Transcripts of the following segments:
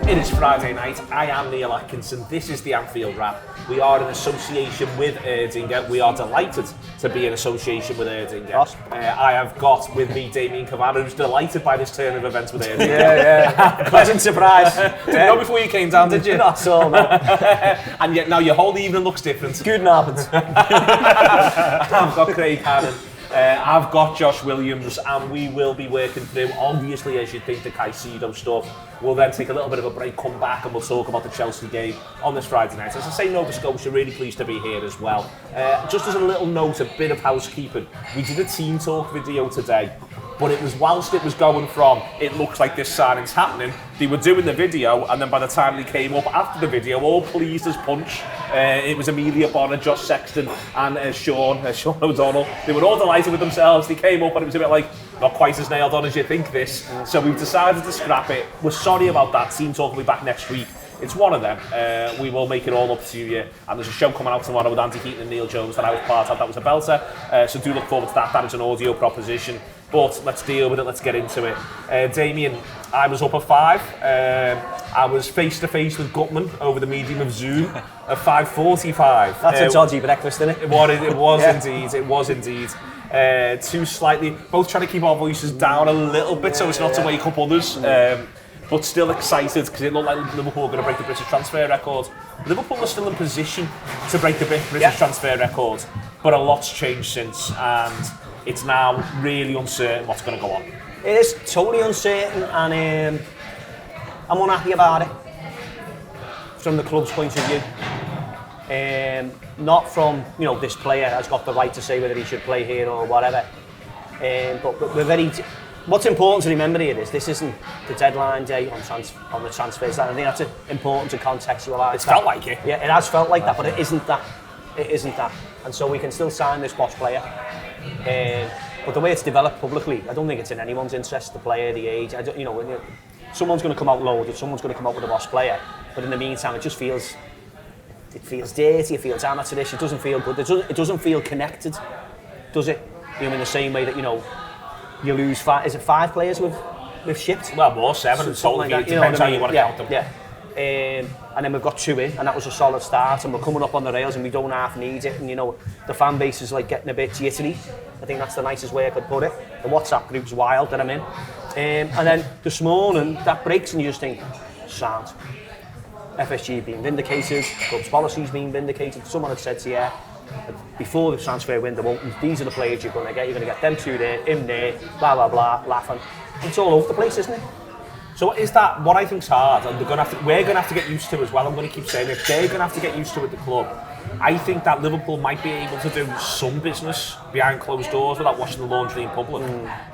It is Friday night. I am Neil Atkinson. This is the Anfield Wrap. We are in association with Erdinger. We are delighted to be in association with Erdinger. I have got with me Damian Kavanagh, who's delighted by this turn of events with Erdinger. Yeah. Pleasant surprise. Didn't know before you came down, did you? Not so, no. And yet now your whole evening looks different. Good happens. I've got Craig Hannan. I've got Josh Williams, and we will be working through, obviously, as you think, the Caicedo stuff. We'll then take a little bit of a break, come back, and we'll talk about the Chelsea game on this Friday night. As I say, Nova Scotia, really pleased to be here as well. Just as a little note, a bit of housekeeping. We did a team talk video today, but it was whilst it was going from, it looks like this signing's happening, they were doing the video, and then by the time they came up after the video, all pleased as punch. It was Amelia Bonner, Josh Sexton, and Sean O'Donnell. They were all delighted with themselves. They came up and it was a bit like, not quite as nailed on as you think this. So we've decided to scrap it. We're sorry about that. Team Talk will be back next week. It's one of them. We will make it all up to you. And there's a show coming out tomorrow with Andy Keaton and Neil Jones that I was part of. That was a belter. So do look forward to that. That is an audio proposition. But let's deal with it. Let's get into it. Damien, I was up at 5. I was face to face with Gutman over the medium of Zoom at 5:45. That's a dodgy breakfast, isn't it? It was yeah. Indeed. It was indeed. Too slightly, both trying to keep our voices down a little bit so as not to wake up others. But still excited because it looked like Liverpool were going to break the British transfer record. Liverpool are still in position to break the British transfer record, but a lot's changed since, and it's now really uncertain what's going to go on. It is totally uncertain, and I'm unhappy about it from the club's point of view. Not from, this player has got the right to say whether he should play here or whatever. But we're very. What's important to remember here is this isn't the deadline day on the transfers. I think that's important to contextualise. It's felt like it. Yeah, it has felt like that, but it isn't that. It isn't that. And so we can still sign this boss player. But the way it's developed publicly, I don't think it's in anyone's interest. The player, the age. Someone's going to come out loaded. Someone's going to come out with a boss player. But in the meantime, it just feels. It feels dirty. It feels amateurish. It doesn't feel good. It doesn't feel connected, does it? In the same way that you lose 5. Is it 5 players we've shipped? Well, more 7 in total. Like that. Depends how you want to count them. Yeah. And then we've got 2 in, and that was a solid start. And we're coming up on the rails, and we don't half need it. And the fan base is like getting a bit jittery. I think that's the nicest way I could put it. The WhatsApp group's wild that I'm in. And then this morning that breaks, and you just think, sound. FSG being vindicated, club's policies being vindicated. Someone had said to you, before the transfer window opens, these are the players you're going to get. You're going to get them 2 there, him there, blah blah blah, laughing. It's all over the place, isn't it? So is that what I think's hard, and we're going to have to get used to as well. I'm going to keep saying it. They're going to have to get used to at the club. I think that Liverpool might be able to do some business behind closed doors without washing the laundry in public.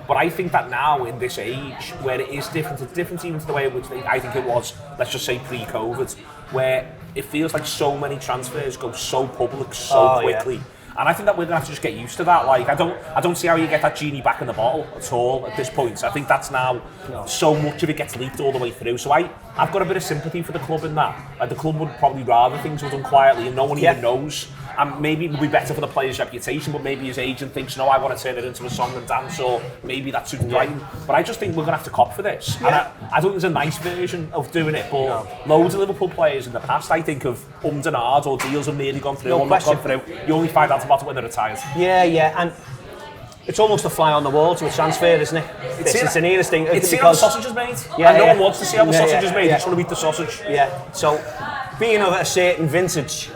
But I think that now, in this age, where it is different, it's different even to the way in which I think it was, let's just say pre-COVID, where it feels like so many transfers go so public so quickly. Yeah. And I think that we're going to have to just get used to that. Like, I don't see how you get that genie back in the bottle at all at this point. So I think that's now, so much of it gets leaked all the way through. So I've got a bit of sympathy for the club in that. Like, the club would probably rather things were done quietly and no one even knows. And maybe it would be better for the player's reputation, but maybe his agent thinks, no, I want to turn it into a song and dance, or maybe that suits Brighton. But I just think we're going to have to cop for this. Yeah. And I don't think there's a nice version of doing it, but loads of Liverpool players in the past, I think, have ummed and ahed, or deals have nearly gone through or not gone through. You only find out about it when they're retired. Yeah, and it's almost a fly on the wall to a transfer, isn't it? It's an earnest thing. It's how the sausage is made. And no one wants to see how the sausage is made. They just want to eat the sausage. Yeah, so being of a certain vintage,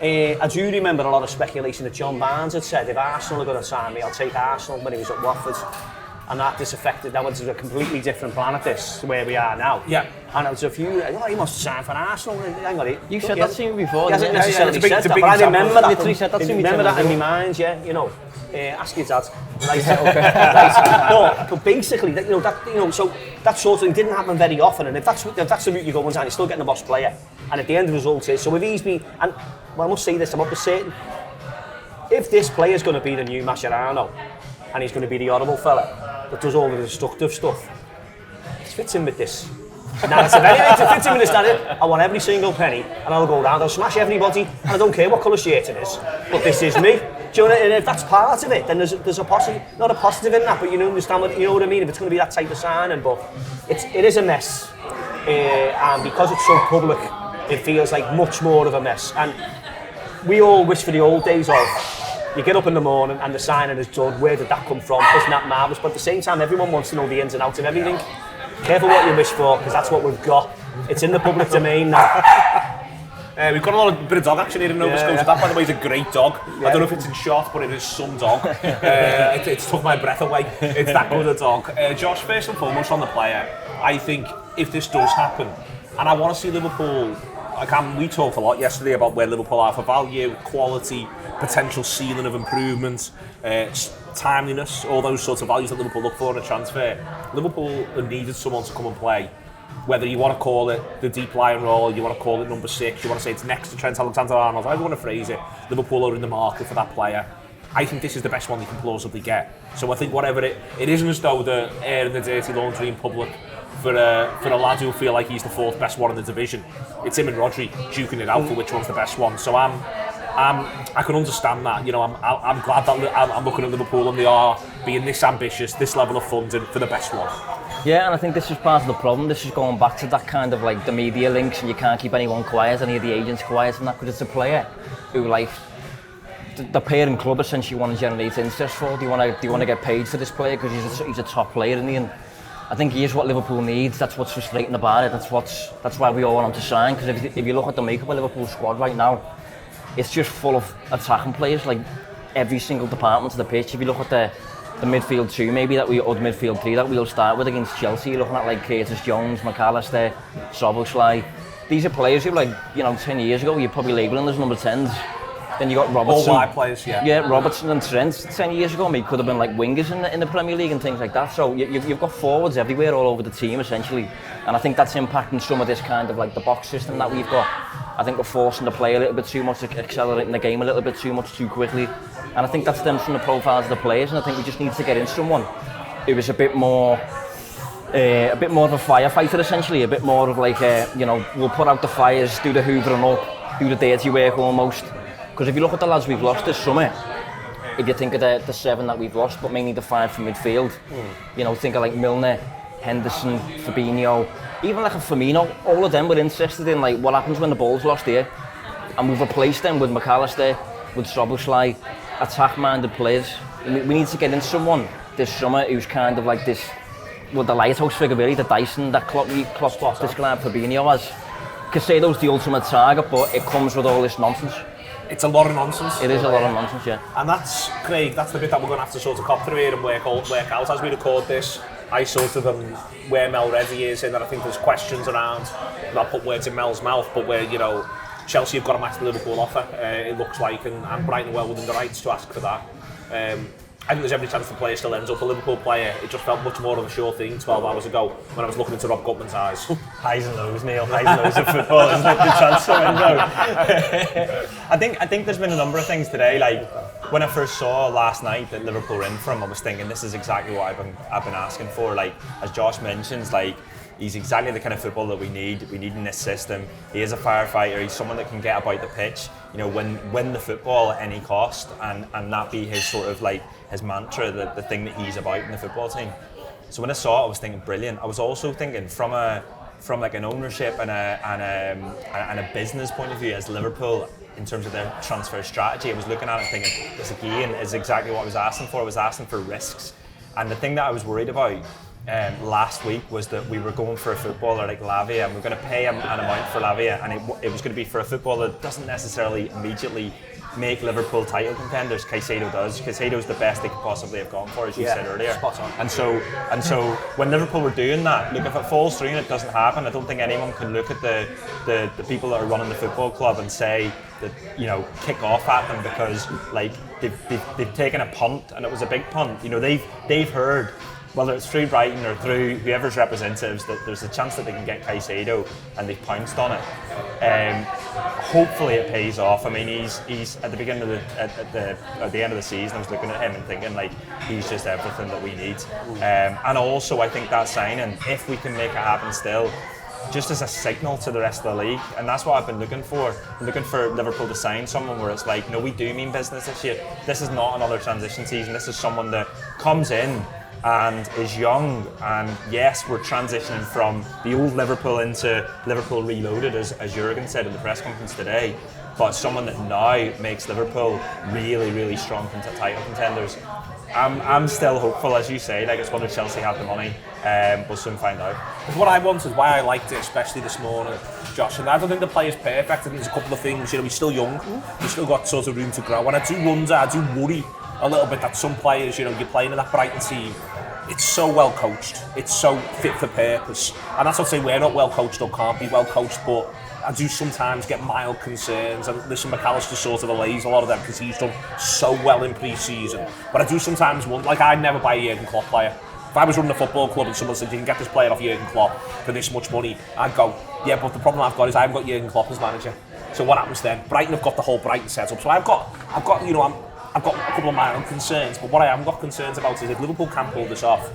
I do remember a lot of speculation that John Barnes had said, if Arsenal are going to sign me, I'll take Arsenal, when he was at Watford. And that disaffected, that was a completely different planet, this, where we are now. Yeah. And it was a few, he must sign for Arsenal. Hang on, you said that to me before. He hasn't necessarily said that, but I remember that. Literally said that to me. Remember that in my mind, ask your dad. Right, okay. But basically, so that sort of thing didn't happen very often. And if that's the route you go on, you're still getting a boss player. And at the end of the result is, so if he's been, and I must say this, I'm up to certain, if this player's going to be the new Mascherano, and he's going to be the horrible fella that does all the destructive stuff, it fits in with this. narrative anyway, to fit in with this narrative. I want every single penny, and I'll go around, I'll smash everybody, and I don't care what colour shirt it is, but this is me. Do you know, and if that's part of it, then there's a positive, not a positive in that, but you understand what, you know what I mean, if it's going to be that type of signing, but it is a mess. and because it's so public, it feels like much more of a mess. And we all wish for the old days of, you get up in the morning and the signing is done, where did that come from, isn't that marvellous? But at the same time, everyone wants to know the ins and outs of everything. Careful what you wish for, because that's what we've got. It's in the public domain now. We've got a bit of dog action here in Nova Scotia. That, by the way, is a great dog. I don't know if it's in shot, but it is some dog. It's took my breath away. It's that good a dog. Josh, first and foremost on the player, I think if this does happen, and I want to see Liverpool, we talked a lot yesterday about where Liverpool are for value, quality, potential ceiling of improvement, timeliness, all those sorts of values that Liverpool look for in a transfer. Liverpool needed someone to come and play. Whether you want to call it the deep lying role, you want to call it number 6, you want to say it's next to Trent Alexander-Arnold, however you want to phrase it, Liverpool are in the market for that player. I think this is the best one they can plausibly get. So I think whatever it isn't as though they're airing the dirty laundry in public for a lad who'll feel like he's the 4th best one in the division. It's him and Rodri duking it out for which one's the best one. So I can understand that. You know, I'm glad that I'm looking at Liverpool and they are being this ambitious, this level of funding for the best one. Yeah, and I think this is part of the problem. This is going back to that kind of like the media links, and you can't keep anyone quiet, any of the agents quiet, and that, because it's a player who, like, the parent club essentially want to generate interest for. Do you want to get paid for this player because he's a top player in the end? I think he is what Liverpool needs. That's what's frustrating about it. That's why we all want him to sign. Because if you look at the makeup of Liverpool's squad right now, it's just full of attacking players, like every single department of the pitch. If you look at the midfield 2, maybe or the midfield 3 that we'll start with against Chelsea, you're looking at like Curtis Jones, McAllister, Szoboszlai. These are players who, like, 10 years ago, you're probably labelling as number 10s. Then you got Robertson. All wide players, yeah. Yeah, Robertson and Trent 10 years ago maybe could have been like wingers in the Premier League and things like that. So you've got forwards everywhere all over the team essentially. And I think that's impacting some of this kind of like the box system that we've got. I think we're forcing the play a little bit too much, accelerating the game a little bit too much too quickly. And I think that stems from the profiles of the players, and I think we just need to get in someone who is a bit more of a firefighter essentially, a bit more of like, we'll put out the fires, do the hoovering up, do the dirty work almost. Because if you look at the lads we've lost this summer, if you think of the 7 that we've lost, but mainly the 5 from midfield, think of like Milner, Henderson, Fabinho, even like a Firmino, all of them were interested in like what happens when the ball's lost here. And we've replaced them with McAllister, with Szoboszlai, attack-minded players. We need to get in someone this summer who's kind of like this, the lighthouse figure really, the Dyson that Klopp described Fabinho as. Caicedo's the ultimate target, but it comes with all this nonsense. It's a lot of nonsense. It is a lot of nonsense, yeah. And that's, Craig, that's the bit that we're going to have to sort of cop through here and work out as we record this. I sort of where Mel Reddy is, in that I think there's questions around, not put words in Mel's mouth, but where, Chelsea have got to match the Liverpool offer, it looks like, and Brighton are well within the rights to ask for that. I think there's every chance the player still ends up a Liverpool player. It just felt much more of a sure thing 12 hours ago when I was looking into Rob Gutman's eyes. Highs and lows, Neil. Highs and lows of football, isn't it? The transfer window. I think there's been a number of things today. Like when I first saw last night that Liverpool were in from, I was thinking this is exactly what I've been asking for. Like as Josh mentions, like he's exactly the kind of football that we need. We need in this system. He is a firefighter. He's someone that can get about the pitch. Win the football at any cost, and that be his sort of like his mantra, the thing that he's about in the football team. So when I saw it, I was thinking brilliant. I was also thinking from like an ownership and a business point of view as Liverpool in terms of their transfer strategy. I was looking at it thinking this again is exactly what I was asking for. I was asking for risks, and the thing that I was worried about last week was that we were going for a footballer like Lavia, and we're going to pay him an amount for Lavia, and it was going to be for a footballer that doesn't necessarily immediately make Liverpool title contenders. Caicedo does. Caicedo's the best they could possibly have gone for, as you said earlier. Spot on. And so when Liverpool were doing that, look, if it falls through and it doesn't happen, I don't think anyone can look at the people that are running the football club and say that, kick off at them because like they've taken a punt, and it was a big punt. They've heard, whether it's through Brighton or through whoever's representatives, that there's a chance that they can get Caicedo, and they've pounced on it. Hopefully it pays off. I mean, he's at the beginning of at the end of the season, I was looking at him and thinking like he's just everything that we need. And also I think that signing, if we can make it happen still, just as a signal to the rest of the league, and that's what I've been looking for. I'm looking for Liverpool to sign someone where it's like, no, we do mean business this year. This is not another transition season. This is someone that comes in, and is young, and yes, we're transitioning from the old Liverpool into Liverpool Reloaded, as Jurgen said in the press conference today, but someone that now makes Liverpool really, really strong title contenders. I'm still hopeful, as you say. Like, it's whether Chelsea have the money. We'll soon find out. What I wanted, why I liked it, especially this morning, Josh, and I don't think the player's perfect. I think there's a couple of things. He's still young. He's still got sort of room to grow. And I do wonder, I do worry a little bit that some players, you're playing in that Brighton team. It's so well coached. It's so fit for purpose. And that's not saying we're not well coached or can't be well coached, but I do sometimes get mild concerns, and listen, McAllister sort of allays a lot of them because he's done so well in pre-season. But I do sometimes wonder, like, I'd never buy a Jurgen Klopp player. If I was running a football club and someone said you can get this player off Jurgen Klopp for this much money, I'd go, yeah, but the problem I've got is I haven't got Jurgen Klopp as manager. So what happens then? Brighton have got the whole Brighton setup. So I've got a couple of mild concerns, but what I haven't got concerns about is if Liverpool can't pull this off.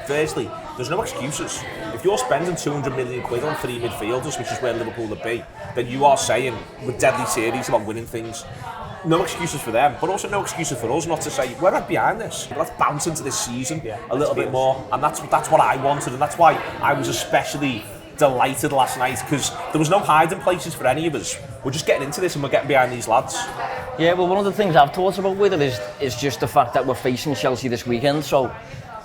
Firstly, there's no excuses. If you're spending 200 million quid on 3 midfielders, which is where Liverpool would be, then you are saying we're deadly serious about winning things. No excuses for them, but also no excuses for us not to say we're right behind this. Let's bounce into this season a little bit more, and that's what I wanted, and that's why I was especially delighted last night, because there was no hiding places for any of us. We're just getting into this and we're getting behind these lads. Yeah, well, one of the things I've thought about with it is just the fact that we're facing Chelsea this weekend. So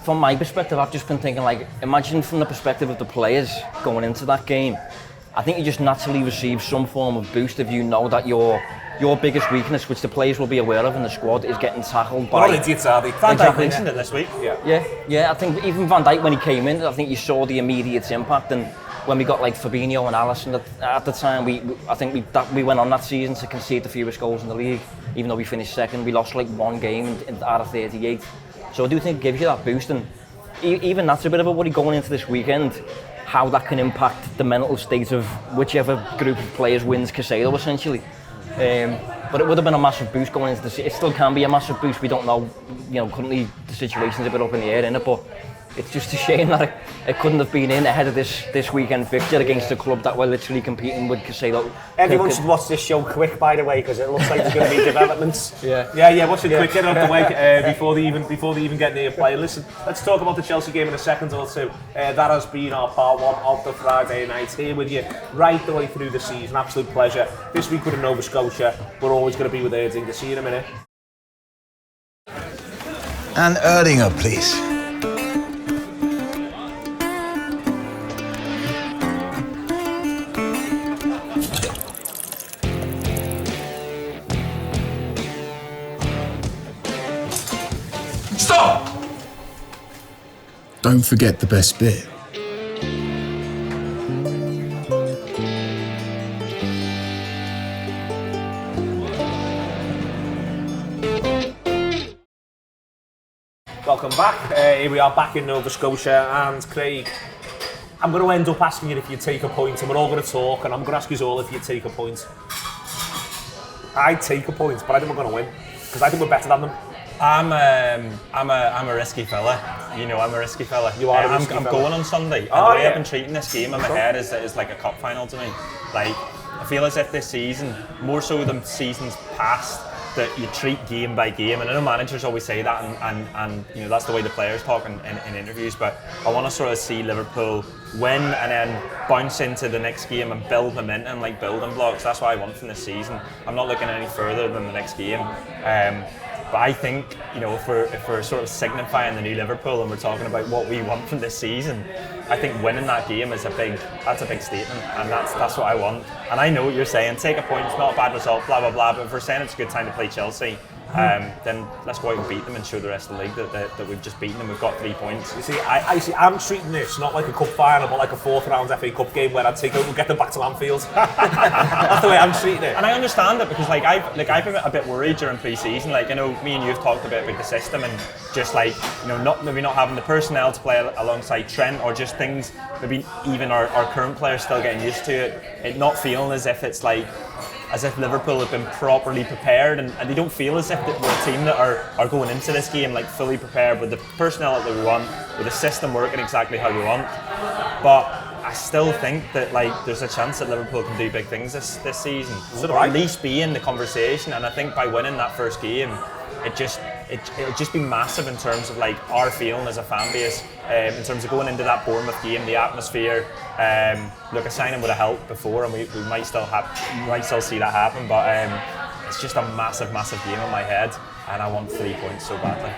from my perspective, I've just been thinking, like, imagine from the perspective of the players going into that game. I think you just naturally receive some form of boost if you know that your biggest weakness, which the players will be aware of in the squad, is getting tackled by... What idiots are they? Van Dijk mentioned it this week. Yeah, I think even Van Dijk, when he came in, I think you saw the immediate impact. And when we got like Fabinho and Alisson at the time, I think we went on that season to concede the fewest goals in the league. Even though we finished second, we lost like one game out of 38. So I do think it gives you that boost, and even that's a bit of a worry going into this weekend, how that can impact the mental state of whichever group of players wins Caicedo, essentially. But it would have been a massive boost going into this. It still can be a massive boost. We don't know, currently the situation's a bit up in the air, innit? But it's just a shame that it couldn't have been in ahead of this weekend fixture against a club that were literally competing with Caicedo. Everyone should watch this show quick, by the way, because it looks like there's going to be developments. Yeah. Watch it quick, get it out the way before they even get near play. Listen, let's talk about the Chelsea game in a second or two. That has been our part one of the Friday night, here with you right the way through the season. Absolute pleasure. This week with Nova Scotia, we're always going to be with Erdinger. See you in a minute. And Erdinger, please. Stop! Don't forget the best bit. Welcome back. Here we are back in Nova Scotia, and Craig, I'm going to end up asking you if you take a point, and we're all going to talk, and I'm going to ask you all if you take a point. I'd take a point, but I think we're going to win, because I think we're better than them. I'm a risky fella. I'm a risky fella. You are a risky I'm fella. going on Sunday. And the way I've been treating this game in my head is like a cup final to me. Like, I feel as if this season, more so than seasons past, that you treat game by game. And I know managers always say that, and that's the way the players talk in interviews. But I want to sort of see Liverpool win and then bounce into the next game and build momentum like building blocks. That's what I want from this season. I'm not looking any further than the next game. But I think, if we're sort of signifying the new Liverpool and we're talking about what we want from this season, I think winning that game is a big statement, and that's what I want. And I know what you're saying, take a point, it's not a bad result, blah blah blah, but if we're saying it's a good time to play Chelsea, then let's go out and beat them and show the rest of the league that we've just beaten them. We've got 3 points. You see, I'm treating this not like a cup final, but like a fourth round FA Cup game where I'd take over and get them back to Anfield. That's the way I'm treating it. And I understand it, because I've been a bit worried during pre-season. Me and you have talked a bit about the system and just maybe not having the personnel to play alongside Trent, or just things, maybe even our current players still getting used to it not feeling as if it's as if Liverpool have been properly prepared, and they don't feel as if we're a team that are going into this game fully prepared with the personnel that we want, with the system working exactly how we want. But I still think that there's a chance that Liverpool can do big things this season, or at least be in the conversation. And I think by winning that first game, it it'll just be massive in terms of like our feeling as a fan base, in terms of going into that Bournemouth game, the atmosphere. Look, a signing would have helped before, and we might still see that happen, but it's just a massive game in my head, and I want 3 points so badly.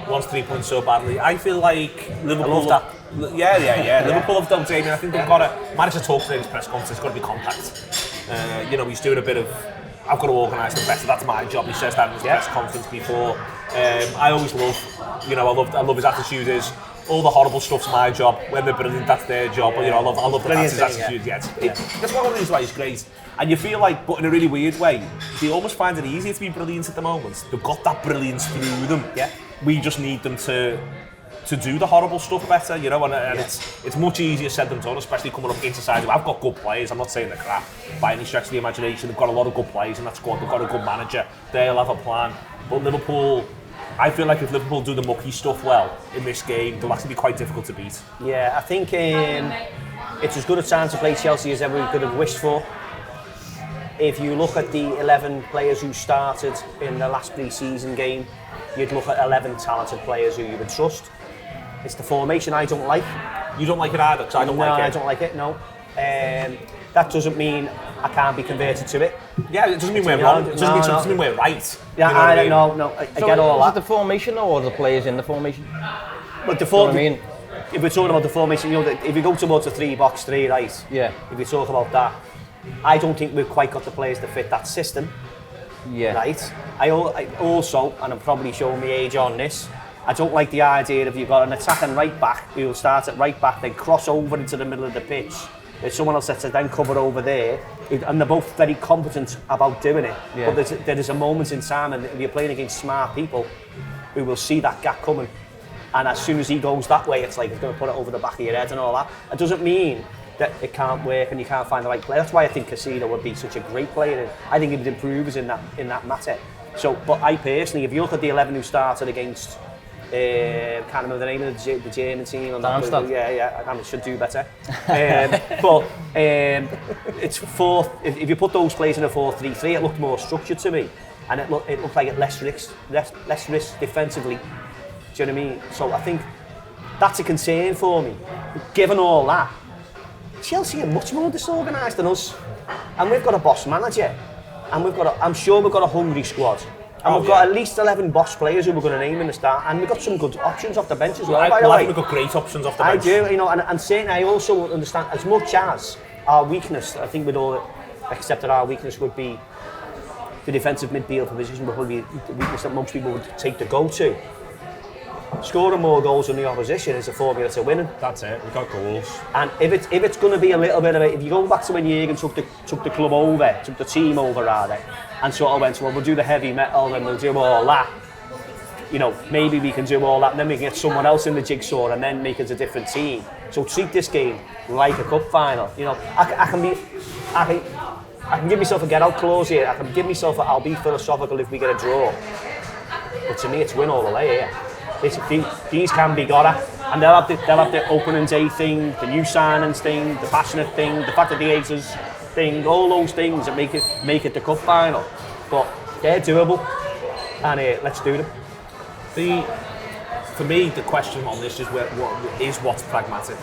Wants 3 points so badly. I feel like Liverpool. I love that. Yeah. Liverpool have done Damian. I think they've got to. Manager talks today in his press conference. It's got to be compact. He's doing a bit of. I've got to organise them better. That's my job. He says that in his press conference before. I always love. I love his attitude. Is all the horrible stuff's my job. When they're brilliant, that's their job. But I love the his attitude. That's one of the reasons why he's great. And you feel like, but in a really weird way, they almost find it easier to be brilliant at the moment. They've got that brilliance through them. Yeah. We just need them to do the horrible stuff better, and it's much easier said than done, especially coming up against a side who have got good players. I'm not saying they're crap by any stretch of the imagination. They've got a lot of good players in that squad. They've got a good manager. They'll have a plan. But Liverpool, I feel like if Liverpool do the mucky stuff well in this game, they'll actually be quite difficult to beat. Yeah, I think it's as good a time to play Chelsea as ever we could have wished for. If you look at the 11 players who started in the last pre-season game, you'd look at 11 talented players who you would trust. It's the formation I don't like. You don't like it either? Because I don't like it. No, I don't like it, no. That doesn't mean I can't be converted to it. Yeah, it doesn't mean we're wrong. It doesn't mean we're right. Yeah, I don't know. I get all that. Is it the formation or the players in the formation? But if we're talking about the formation, if you go towards a 3-box-3, right? Yeah. If you talk about that, I don't think we've quite got the players to fit that system. Yeah. Right? I also, and I'm probably showing my age on this, I don't like the idea of you've got an attacking right back who'll start at right back, then cross over into the middle of the pitch. There's someone else that's then covered over there, and they're both very competent about doing it. Yeah. But there is a moment in time, and if you're playing against smart people, who will see that gap coming. And as soon as he goes that way, it's like he's going to put it over the back of your head and all that. It doesn't mean that it can't work and you can't find the right player. That's why I think Caicedo would be such a great player. And I think he would improve us in that matter. So, but I personally, if you look at the 11 who started against, can't remember the name of the German team. Darmstadt. Yeah, I should do better. It's fourth. If you put those players in a 4-3-3, it looked more structured to me, and it looked like it less risk defensively. Do you know what I mean? So I think that's a concern for me. Given all that, Chelsea are much more disorganised than us, and we've got a boss manager, and I'm sure we've got a hungry squad, and we've got at least 11 boss players who we're going to name in the start, and we've got some good options off the bench as well. I think we've got great options off the bench. I do, and certainly I also understand, as much as our weakness, I think we'd all accept that our weakness would be the defensive midfield position, would probably be the weakness that most people would take the go-to. Scoring more goals than the opposition is a formula to winning. That's it. We've got goals. And if it's going to be a little bit of it, if you go back to when Jürgen took the club over, took the team over rather, and sort of went, well, we'll do the heavy metal and we'll do all that. Maybe we can do all that, and then we can get someone else in the jigsaw, and then make it a different team. So treat this game like a cup final. I can give myself a get-out clause here. I can give myself I'll be philosophical if we get a draw. But to me, it's win all the way here. These can be got at, and they'll have the opening day thing, the new signings thing, the passionate thing, the fact that the haters thing, all those things that make it the cup final. But they're doable, and let's do them. For me, the question on this is what's pragmatic.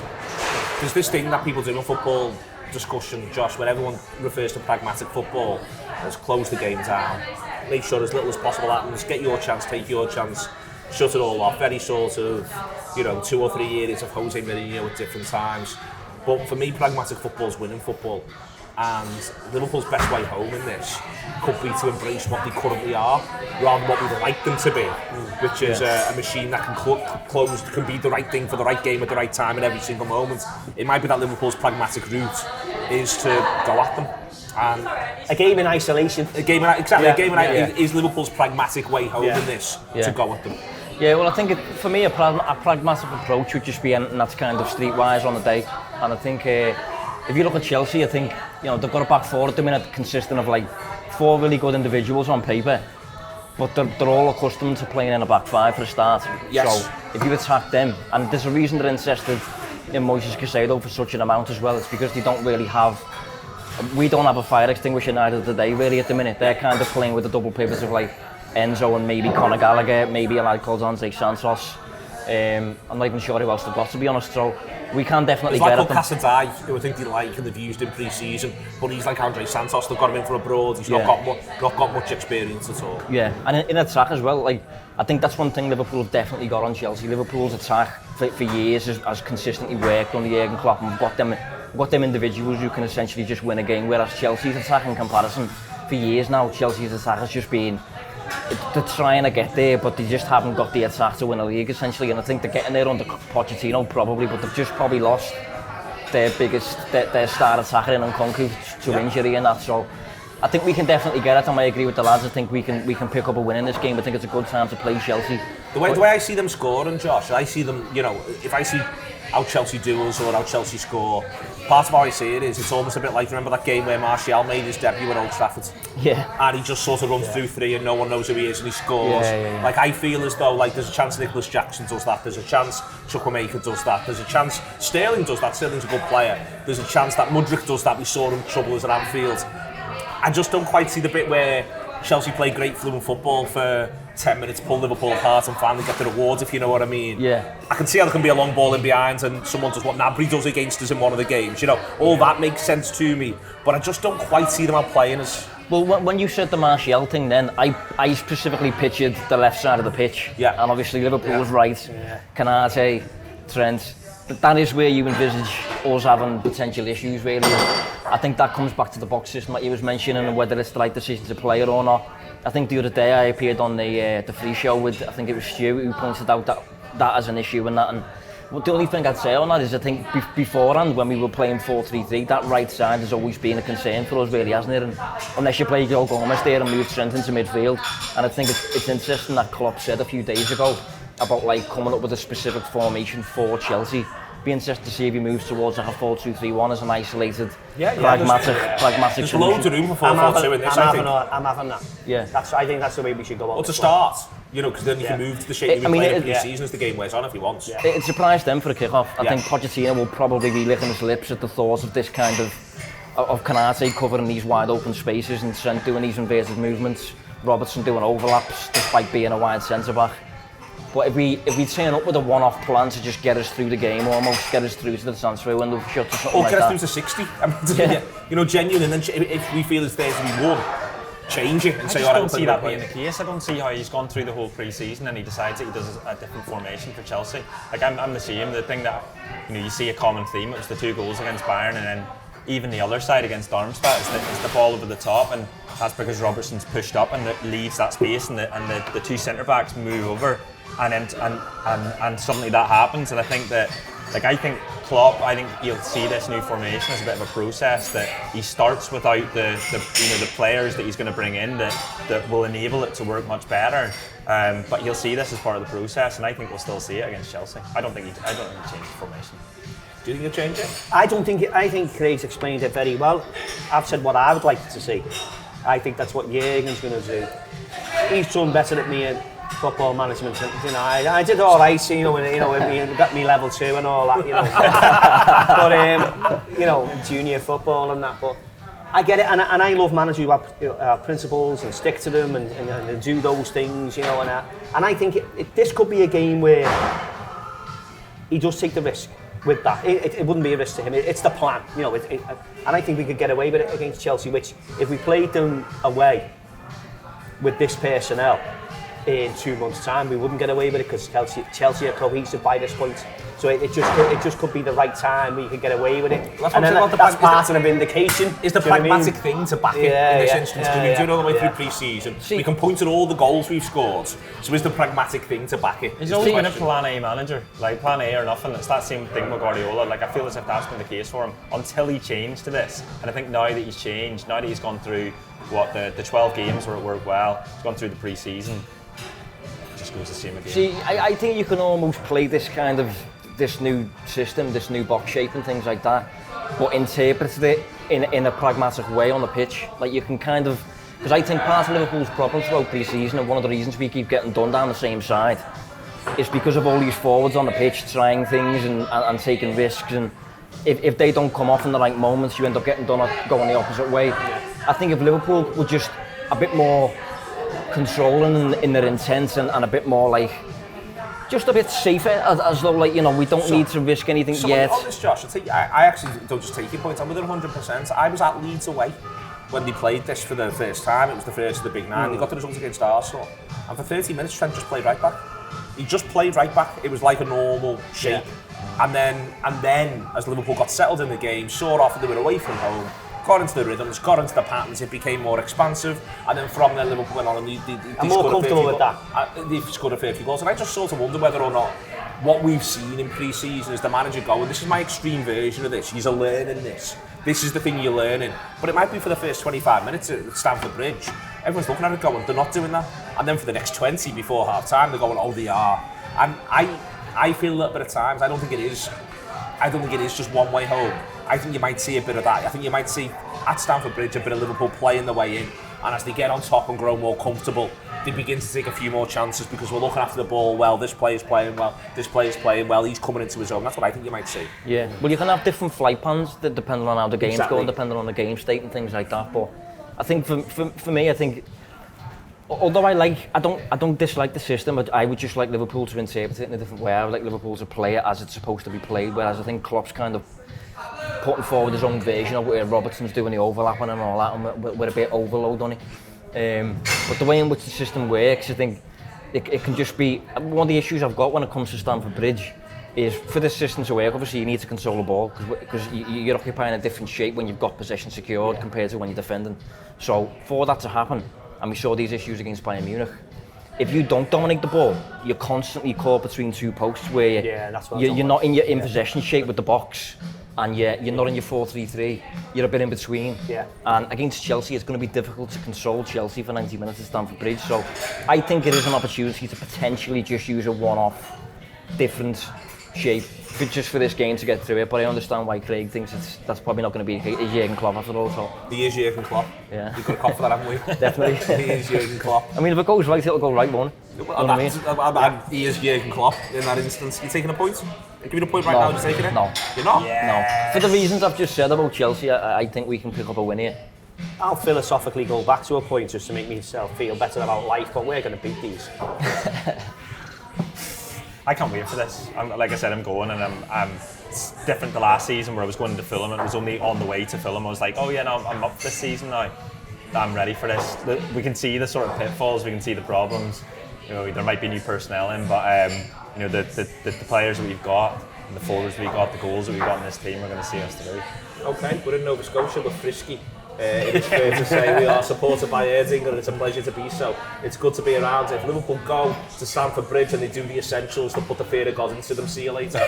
There's this thing that people do in football discussion, Josh, when everyone refers to pragmatic football, let's close the game down, make sure as little as possible happens, get your chance, take your chance. Shut it all off, very sort of, 2 or 3 years of Jose Mourinho at different times. But for me, pragmatic football is winning football. And Liverpool's best way home in this could be to embrace what they currently are, rather than what we'd like them to be, which is a machine that can be the right thing for the right game at the right time at every single moment. It might be that Liverpool's pragmatic route is to go at them. And a game in isolation. Is Liverpool's pragmatic way home in this to go at them. Yeah, well, I think for me a pragmatic approach would just be, and that's kind of streetwise on the day. And I think if you look at Chelsea, I think they've got a back four at the minute consisting of like 4 really good individuals on paper, but they're all accustomed to playing in a back five for a start. Yes. So if you attack them, and there's a reason they're interested in Moises Caicedo for such an amount as well, it's because we don't have a fire extinguisher neither today really at the minute. They're kind of playing with the double pivots of like Enzo and maybe Conor Gallagher, maybe a lad called Andre Santos. I'm not even sure who else they've got, to be honest. So we can definitely get at them. There's like who I think they like and they've used in pre-season, but he's like Andre Santos. They've got him in for abroad. He's not got much experience at all. Yeah, and in attack as well. Like I think that's one thing Liverpool have definitely got on Chelsea. Liverpool's attack for years has consistently worked under Jurgen Klopp, and we've got them individuals who can essentially just win a game. Whereas Chelsea's attack, in comparison, for years now, Chelsea's attack has just been. They're trying to get there, but they just haven't got the attack to win a league, essentially. And I think they're getting there under Pochettino, probably, but they've just probably lost their star attacker in Nkunku to injury and that. So I think we can definitely get it, and I agree with the lads. I think we can pick up a win in this game. I think it's a good time to play Chelsea. The way I see them scoring, Josh, I see them, if I see how Chelsea do us or how Chelsea score, part of how I see it is, it's almost a bit like, remember that game where Martial made his debut at Old Trafford? Yeah. And he just sort of runs through three and no one knows who he is and he scores. Like, I feel as though, like, there's a chance Nicholas Jackson does that, there's a chance Chukwuemeka does that, there's a chance Sterling does that, Sterling's a good player, there's a chance that Mudryk does that, we saw him trouble us at Anfield. I just don't quite see the bit where Chelsea play great fluent football for 10 minutes, pull Liverpool apart and finally get the rewards, if you know what I mean. Yeah. I can see how there can be a long ball in behind and someone does what Gnabry does against us in one of the games. All that makes sense to me, but I just don't quite see them out playing us. Well, when you said the Martial thing then, I specifically pictured the left side of the pitch. Yeah. And obviously Liverpool's right, Canate, Trent. That is where you envisage us having potential issues, really. I think that comes back to the box system that you was mentioning and whether it's the right decision to play it or not. I think the other day I appeared on the free show with, I think it was Stu, who pointed out that as an issue and that. And the only thing I'd say on that is I think beforehand when we were playing 4-3-3, that right side has always been a concern for us, really, hasn't it? And unless you play Joe Gomez there and move Trent into midfield. And I think it's interesting that Klopp said a few days ago about like coming up with a specific formation for Chelsea. Be interested to see if he moves towards like a 4-2-3-1 as an isolated, pragmatic there's solution. Loads of room for 4-4-2 in this, I think. I'm having that. Yeah. I think that's the way we should go on. Or to start, because then you can move to the shape you were playing in pre-season as the game wears on if he wants. Yeah. It surprised them for a kick-off. I think Pochettino will probably be licking his lips at the thought of this kind of Canate covering these wide open spaces and Trent doing these inverted movements, Robertson doing overlaps despite being a wide centre-back. But if we turn up with a one-off plan to just get us through the game, almost get us through to the transfer window, shut to something like that. Or get us through to 60. I mean, genuine. And then if we feel it's there to be won, change it and say, I don't see that being the case. I don't see how he's gone through the whole pre-season and he decides that he does a different formation for Chelsea. Like I'm the same. The thing that you see a common theme. It was the 2 goals against Bayern, and then even the other side against Darmstadt is the ball over the top, and that's because Robertson's pushed up and it leaves that space, and the 2 centre backs move over. And suddenly that happens, and I think Klopp, I think you'll see this new formation as a bit of a process that he starts without the players that he's going to bring in that will enable it to work much better. But you'll see this as part of the process, and I think we'll still see it against Chelsea. I don't think he changed the formation. Do you think he'll change it? I think Craig's explained it very well. I've said what I would like to see. I think that's what Jurgen's going to do. He's done better at me in football management. I did all right, got me level 2 and all that, But junior football and that. But I get it, and I love managers who have principles and stick to them and do those things, And I think this could be a game where he does take the risk with that. It wouldn't be a risk to him. It's the plan, and I think we could get away with it against Chelsea. Which, if we played them away with this personnel in 2 months' time, we wouldn't get away with it because Chelsea are cohesive by this point. So it just could be the right time where you could get away with it. That's part of the vindication. Is the pragmatic thing to back it in this instance? Because we do it all the way through pre-season. We can point at all the goals we've scored. So is the pragmatic thing to back it? He's always been a plan A manager, like plan A or nothing. It's that same thing with Guardiola. Like I feel as if that's been the case for him until he changed to this. And I think now that he's changed, now that he's gone through the 12 games where it worked well, he's gone through the pre-season. Goes the same again. See, I think you can almost play this new system, this new box shape and things like that, but interpret it in a pragmatic way on the pitch. Like you can because I think part of Liverpool's problem throughout pre-season, and one of the reasons we keep getting done down the same side, is because of all these forwards on the pitch trying things and taking risks, and if they don't come off in the right moments, you end up getting done going the opposite way. I think if Liverpool were just a bit more controlling in their intent and a bit more like, just a bit safer, as though like, you know, we don't need to risk anything yet. So honest, Josh, I actually don't just take your point, I'm with it 100%. I was at Leeds away when they played this for the first time. It was the first of the big nine. They got the result against Arsenal. And for 30 minutes, Trent just played right back. He just played right back. It was like a normal shape. Yeah. And then, as Liverpool got settled in the game, saw off and they were away from home, got into the rhythms, got into the patterns, it became more expansive, and then from there Liverpool went on and they more comfortable with that. They've scored a fair few goals, and I just sort of wonder whether or not what we've seen in pre-season is the manager going, this is my extreme version of this, you're learning this. This is the thing you're learning. But it might be for the first 25 minutes at Stamford Bridge. Everyone's looking at it going, they're not doing that. And then for the next 20 before half-time, they're going, oh, they are. And I feel a little bit at times, I don't think it is just one way home. I think you might see a bit of that. I think you might see at Stamford Bridge a bit of Liverpool playing their way in. And as they get on top and grow more comfortable, they begin to take a few more chances because we're looking after the ball well, this player's playing well, this player's playing well, he's coming into his own. That's what I think you might see. Yeah, well, you can have different flight plans that depending on how the game's going, depending on the game state and things like that. But I think for me, I think, although I don't dislike the system, but I would just like Liverpool to interpret it in a different way. I would like Liverpool to play it as it's supposed to be played, whereas I think Klopp's kind of putting forward his own version of where Robertson's doing the overlapping and all that, and with a bit of overload on it. But the way in which the system works, I think it can just be, one of the issues I've got when it comes to Stamford Bridge is for this system to work, obviously you need to control the ball because you're occupying a different shape when you've got possession secured compared to when you're defending. So for that to happen, and we saw these issues against Bayern Munich, if you don't dominate the ball, you're constantly caught between two posts where you're not in your possession shape with the box, and you're not in your 4-3-3, you're a bit in between. Yeah. And against Chelsea, it's going to be difficult to control Chelsea for 90 minutes at Stamford Bridge. So I think it is an opportunity to potentially just use a one-off, different shape just for this game to get through it. But I understand why Craig thinks that's probably not going to be a Jurgen Klopp after all. So. He is Jurgen Klopp. Yeah. We've got a cop for that, haven't we? Definitely. He is Jurgen Klopp. I mean, if it goes right, it'll go right, won't it? You know what I mean? He is Jurgen Klopp in that instance. You taking a point? Give me the point right now, you're taking it? No. You're not? Yeah. No. For the reasons I've just said about Chelsea, I think we can pick up a win here. I'll philosophically go back to a point just to make myself feel better about life, but we're going to beat these. I can't wait for this. Like I said, I'm going, and it's different to last season where I was going to Fulham and it was only on the way to Fulham. I was like, oh yeah, no, I'm up this season now. I'm ready for this. We can see the sort of pitfalls, we can see the problems. You know, there might be new personnel in, but you know, the players that we've got, the forwards we've got, the goals that we've got in this team are going to see us through. Okay, we're in Nova Scotia, we're frisky. It is fair to say we are supported by Erdinger, and it's a pleasure to be so. It's good to be around. If Liverpool go to Stamford Bridge and they do the essentials to put the fear of God into them, see you later.